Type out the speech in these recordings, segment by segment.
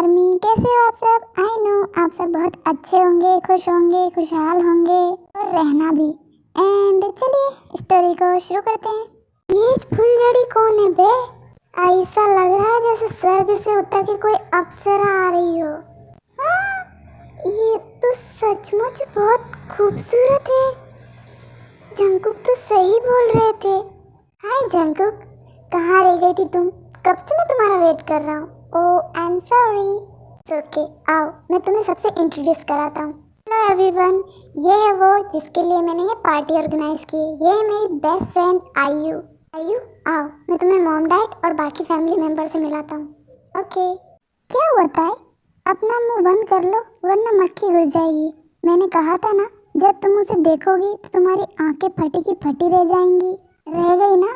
Army, कैसे हो आप सब? आई नो आप सब बहुत अच्छे होंगे, खुश होंगे, खुशहाल होंगे और रहना भी। एंड चलिए स्टोरी को शुरू करते हैं। ये फुलझड़ी कौन है बे? ऐसा लग रहा है जैसे स्वर्ग से उतर के कोई अप्सरा आ रही हो। हाँ, ये तो सचमुच बहुत खूबसूरत है। जंकुक तो सही बोल रहे थे। हाय जंकुक, कहाँ रह गई थी तुम? कब से मैं तुम्हारा वेट कर रहा हूँ। ओह आई एम सॉरी। ओके, आओ मैं तुम्हें सबसे इंट्रोड्यूस कराता हूँ। हेलो एवरीवन, ये है वो जिसके लिए मैंने ये पार्टी ऑर्गेनाइज की। ये है मेरी बेस्ट फ्रेंड आयु। आयु आओ, मैं तुम्हें मॉम डैड और बाकी फैमिली मेंबर से मिलाता हूँ। ओके, क्या होता है? अपना मुंह बंद कर लो वरना मक्खी घुस जाएगी। मैंने कहा था ना, जब तुम उसे देखोगी तो तुम्हारी आंखें फटी की फटी रह जाएंगी। रह गई ना?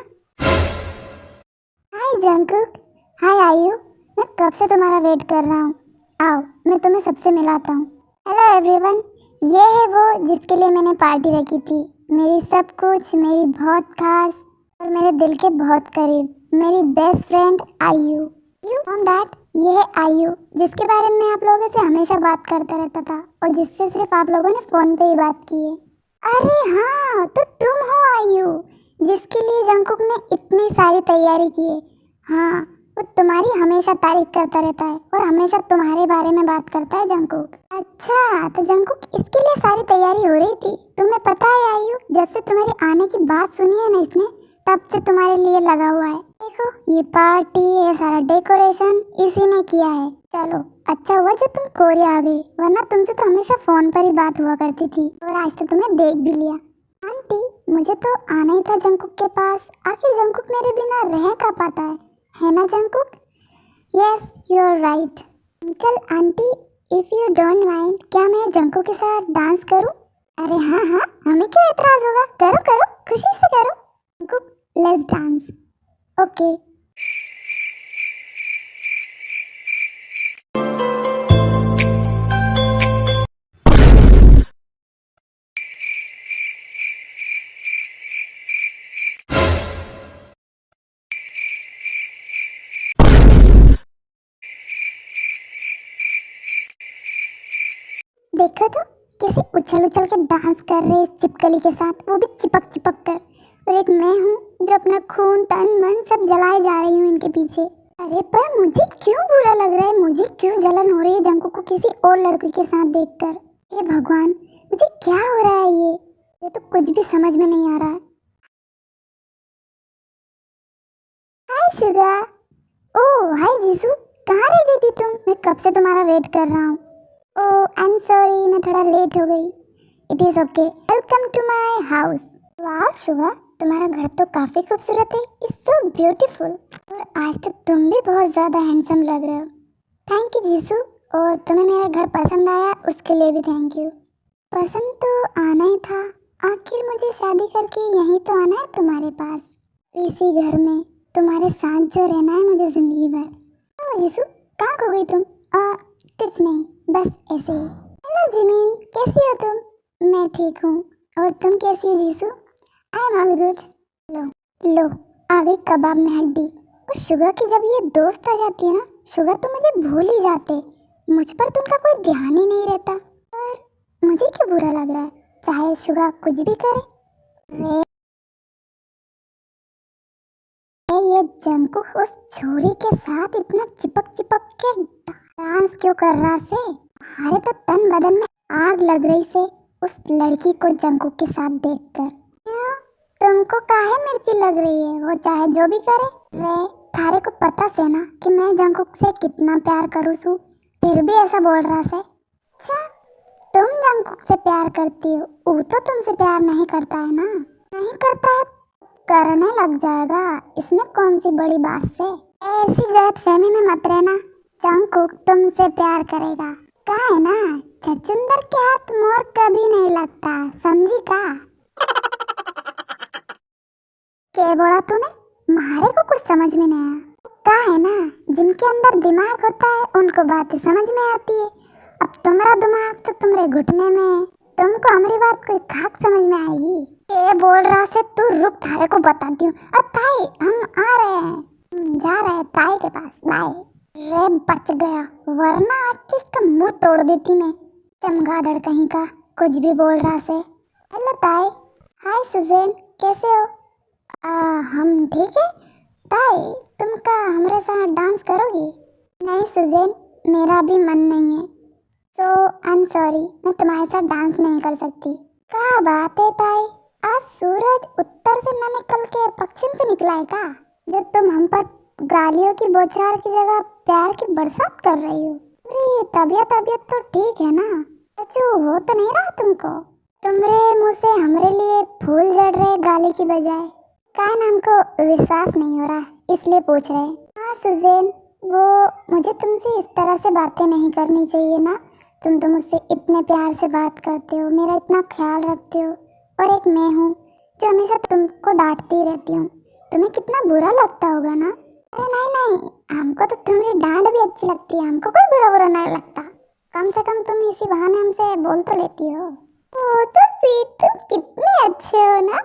हाय जंकुक। हाय आयु, मैं कब से तुम्हारा वेट कर रहा हूँ। आओ मैं तुम्हें सबसे मिलाता हूँ। हेलो एवरीवन, ये है वो जिसके लिए मैंने पार्टी रखी थी। मेरी सब कुछ, मेरी बहुत खास और मेरे दिल के बहुत करीब, मेरी बेस्ट फ्रेंड आयु। यू मॉम डैड, ये है आयु जिसके बारे में आप लोगों से हमेशा बात करता रहता था और जिससे सिर्फ आप लोगों ने फोन पे ही बात की है। अरे हाँ, तो तुम हो आयु जिसके लिए जंकुक ने इतनी सारी तैयारी की है। हाँ, वो तुम्हारी हमेशा तारीफ करता रहता है और हमेशा तुम्हारे बारे में बात करता है जंकुक। अच्छा, तो जंकुक इसके लिए सारी तैयारी हो रही थी। तुम्हें पता है आयु, जब से तुम्हारे आने की बात सुनी है ना इसने, तब से तुम्हारे लिए लगा हुआ है। देखो ये पार्टी, ये सारा डेकोरेशन इसी ने किया है। चलो अच्छा हुआ जो तुम कोरिया आ गई, वरना तुमसे तो हमेशा फोन पर ही बात हुआ करती थी और आज तो तुम्हें देख भी लिया। आंटी, मुझे तो आना ही था जंकुक के पास। आखिर जंकुक मेरे बिना रह का पाता है ना Jungkook? Yes you are right. Uncle aunty, if you don't mind, क्या मैं जंकुक के साथ डांस करूं? अरे हाँ हाँ, हमें क्यों एतराज होगा, करो करो, खुशी से करो। Jungkook let's dance. ओके। देखो तो कैसे उछल उछल के डांस कर रहे इस चिपकली के साथ, वो भी चिपक चिपक कर। और एक मैं हूँ जो अपना खून तन मन सब जलाए जा रही हूँ इनके पीछे। अरे पर मुझे क्यों बुरा लग रहा है, मुझे क्यों जलन हो रही है जंकुक को किसी और लड़के के साथ देखकर। हे भगवान, मुझे क्या हो रहा है ये तो कुछ भी समझ में नहीं आ रहा है। हाय शुगा। ओह हाय जीसू, कहाँ रह गई थी तुम? मैं कब से तुम्हारा वेट कर रहा हूँ। ओह आई एम सॉरी, मैं थोड़ा लेट हो गई। It is okay, welcome to my house. वाह शुभा, तुम्हारा घर तो काफी खूबसूरत है। It's so beautiful. और आज तो तुम भी बहुत ज्यादा हैंडसम लग रहे हो। थैंक यू जीसू, और तुम्हें मेरा घर पसंद आया उसके लिए भी थैंक यू। पसंद तो आना ही था, आखिर मुझे शादी करके यहीं तो आना है तुम्हारे पास, इसी घर में तुम्हारे साथ जो रहना है मुझे जिंदगी भर। ओ जीसू, कहाँ खो गई तुम? कुछ नहीं, बस ऐसे ही। हेलो जिमीन, कैसी हो तुम? मैं ठीक हूँ, और तुम कैसी हो जीसू? I am all good. लो लो, आ गई कबाब में हड्डी। और शुगर की जब ये दोस्त आ जाती है ना, शुगर तो मुझे भूल ही जाते। मुझ पर तो उनका कोई ध्यान ही नहीं रहता। और मुझे क्यों बुरा लग रहा है, चाहे शुगर कुछ भी करे। ये जंकुक उस छोरी के साथ इतना चिपक चिपक के डांस क्यों कर रहा से? हमारे तो तन बदन में आग लग रही से उस लड़की को जंकुक के साथ देखकर। क्यों? तुमको काहे मिर्ची लग रही है? वो चाहे जो भी करे। रे थारे को पता से ना कि मैं जंकुक से कितना प्यार करूँ सू, फिर भी ऐसा बोल रहा से। अच्छा, तुम जंकुक से प्यार करती हो, वो तो तुमसे प्यार नहीं करता है ना? नहीं करता है, करने लग जाएगा, इसमें कौन सी बड़ी बात से। ऐसी गलतफहमी में मत रहना, जंकुक तुमसे प्यार करेगा। का है ना, छछुंदर के हाथ मोर कभी नहीं लगता, समझी का? क्या बोला तूने? मारे को कुछ समझ में नहीं आया। का है ना, जिनके अंदर दिमाग होता है उनको बातें समझ में आती है। अब तुम्हारा दिमाग तो तुम्हारे घुटने में है, तुमको हमारी बात कोई खाक समझ में आएगी। ये बोल रहा से तू रुक, थारे को बताती हूँ। अब ताई हम आ रहे हैं, जा रहे हैं ताई के पास, बाय। रे बच गया, वरना आज तो इसका मुंह तोड़ देती मैं। चमगादड़ कहीं का, कुछ भी बोल रहा से। हेलो ताई। हाय सुजैन, कैसे हो? हम ठीक है। ताई, तुम का हमारे साथ डांस करोगी? नहीं सुजैन, मेरा भी मन नहीं है। सो आई एम सॉरी, मैं तुम्हारे साथ डांस नहीं कर सकती। क्या बात है ताई, आज सूरज उत्तर से न निकल के पश्चिम से निकला है का, जो तुम हम पर गालियों की बौछार की जगह प्यार की बरसात कर रही हो? अरे तबीयत तो ठीक है ना? बच्चों, हो तो नहीं रहा तुमको? तुम्हारे मुंह से हमारे लिए फूल झड़ रहे गाली की बजाय। कान हमको विश्वास नहीं हो रहा, इसलिए पूछ रहे। हाँ सुजैन, वो मुझे तुमसे इस तरह से बातें नहीं करनी चाहिए ना। तुम तो मुझसे इतने प्यार से बात करते हो, मेरा इतना ख्याल रखते हो, और एक मैं हूँ जो हमेशा तुमको डांटती रहती हूँ। तुम्हें कितना बुरा लगता होगा ना? अरे नहीं नहीं, हमको तो तुम्हारी डांट भी अच्छी लगती है, हमको कोई बुरा नहीं लगता। कम से कम तुम इसी बहाने हमसे बोल तो लेती हो। ओ तो स्वीट, तुम कितने अच्छे हो ना।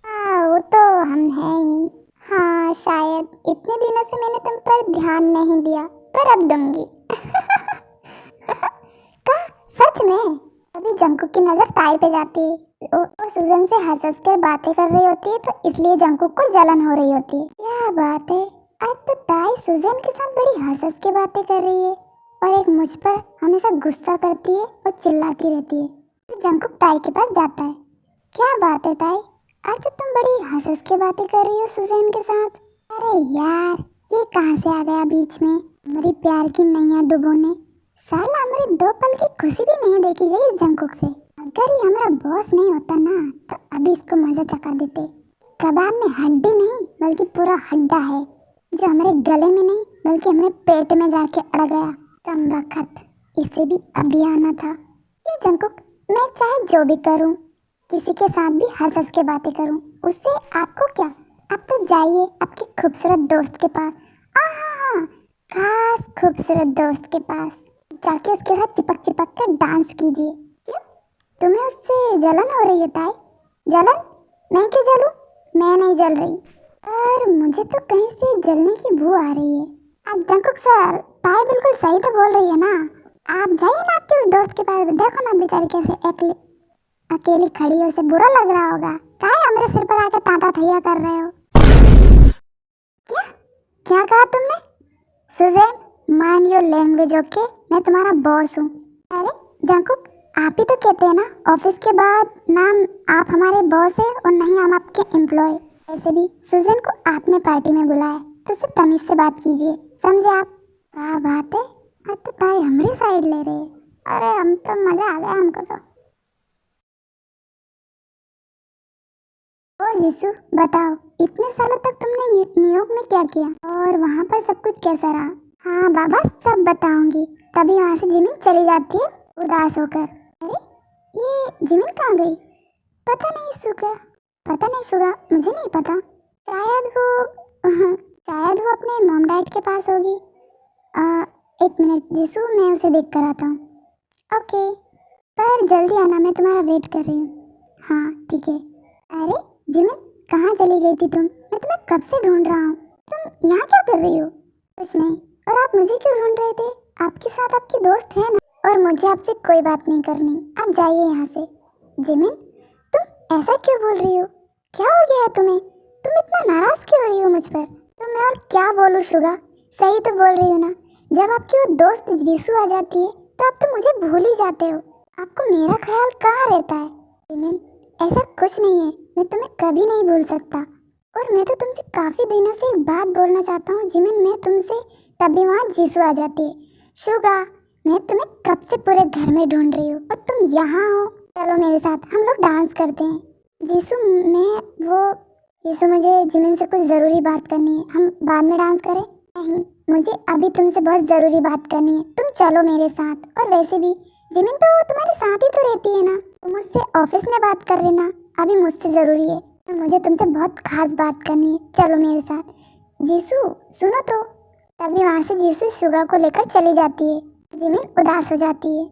हाँ वो तो हम हैं ही। हाँ शायद इतने दिनों से मैंने तुम पर ध्यान नहीं दिया, पर अब दूंगी। का सच में? अभी जंकुक की नजर ताई पे जाती है। वो सुजन से हंस हंस कर बातें कर रही होती है, तो इसलिए जंकुक को जलन हो रही होती है। क्या बात है, आज तो ताई सुजन के साथ बड़ी हंस हंस के बातें कर रही है, और एक मुझ पर हमेशा गुस्सा करती है और चिल्लाती रहती है। फिर जंकुक ताई के पास जाता है। क्या बात है ताई, आज तो तुम बड़ी हंस हंस के बातें कर रही हो सुजैन के साथ। अरे यार, ये कहाँ से आ गया बीच में हमारी प्यार की नैया डुबोने। साला हमारी 2 पल की खुशी भी नहीं देखी गई इस जंकुक से। अगर ये हमारा बॉस नहीं होता ना, तो अभी इसको मजा चखा देते। कबाब में हड्डी नहीं बल्कि पूरा हड्डा है, जो हमारे गले में नहीं बल्कि हमारे पेट में जाके अड़ गया। कम वक्त, इसे भी अभी आना था। क्यों जंकुक, मैं चाहे जो भी करूं, किसी के साथ भी हंस हंस के बातें करूं, उससे आपको क्या? आप तो जाइए आपके खूबसूरत दोस्त के पास। हाँ, खास खूबसूरत दोस्त के पास जाके उसके साथ चिपक चिपक कर डांस कीजिए। क्यों, तुम्हें उससे जलन हो रही है ताई? जलन? मैं क्यों जलूं? मैं नहीं जल रही, पर मुझे तो कहीं से जलने की बू आ रही है। अब जंकुक सर, ताई बिल्कुल सही तो बोल रही है ना। आप जाइए ना आपके उस दोस्त के पास, देखो ना बेचारी कैसे अकेली खड़ी है, उसे बुरा लग रहा होगा। काहे हमारे सिर पर आके ताता थैया कर रहे हो? क्या क्या कहा तुमने? Suzanne, mind your language okay, मैं तुम्हारा बॉस हूँ। अरे जंकुक, आप ही तो कहते हैं ना ऑफिस के बाद नाम आप हमारे बॉस है और नहीं हम आपके एम्प्लॉय। ऐसे भी सुजैन को आपने पार्टी में बुलाया, तो सिर्फ तमीज से बात कीजिए, समझे आप? क्या बात है, आज तो ताई हमारी साइड ले रहे हैं। अरे हम तो मजा आ गया हमको तो। और जीसू बताओ, इतने सालों तक तुमने न्यूयॉर्क में क्या किया, और वहाँ पर सब कुछ कैसा रहा? हाँ बाबा, सब बताऊंगी। तभी वहाँ से जिमिन चली जाती है उदास होकर। अरे ये जिमिन कहाँ गई? पता नहीं सुगा, पता नहीं शुगा, मुझे नहीं पता। शायद वो शायद वो अपने मॉम डैड के पास होगी। एक मिनट जीसू, मैं उसे देख कर आता हूँ। ओके, पर जल्दी आना, मैं तुम्हारा वेट कर रही हूँ। हाँ ठीक है। अरे जिमिन, कहाँ चली गई थी तुम? मैं तुम्हें कब से ढूंढ रहा हूँ। तुम यहाँ क्या कर रही हो? कुछ नहीं। और आप मुझे क्यों ढूंढ रहे थे? आपके साथ आपकी दोस्त है ना, और मुझे आपसे कोई बात नहीं करनी। आप जाइए यहाँ से। जिमिन, तुम ऐसा क्यों बोल रही हो? क्या हो गया है तुम्हें? तुम इतना नाराज क्यों हो रही हो मुझ पर? तो मैं और क्या बोलूँ शुगा, सही तो बोल रही हूँ ना। जब आपकी वो दोस्त जीसू आ जाती है तो आप तो मुझे भूल ही जाते हो। आपको मेरा ख्याल कहाँ रहता है? जिमिन, ऐसा कुछ नहीं है, मैं तुम्हें कभी नहीं भूल सकता। और मैं तो तुमसे काफ़ी दिनों से एक बात बोलना चाहता हूँ जिमिन, मैं तुमसे। तभी वहाँ जीसू आ जाती है। शुगा, मैं तुम्हें कब से पूरे घर में ढूंढ रही हूँ और तुम यहाँ हो। चलो मेरे साथ, हम लोग डांस करते हैं। जीसू, जीसू मुझे जिमिन से कुछ ज़रूरी बात करनी है, हम बाद में डांस करें? नहीं, मुझे अभी तुमसे बहुत ज़रूरी बात करनी है, तुम चलो मेरे साथ। और वैसे भी जिमिन तो तुम्हारे साथ ही तो रहती है ना, तुम मुझसे ऑफिस में बात कर लेना, अभी मुझसे ज़रूरी है, मुझे तुमसे बहुत खास बात करनी है, चलो मेरे साथ। जीसू सुनो तो। तभी वहाँ से जीसू शुगा को लेकर चली जाती है। जिमिन उदास हो जाती है।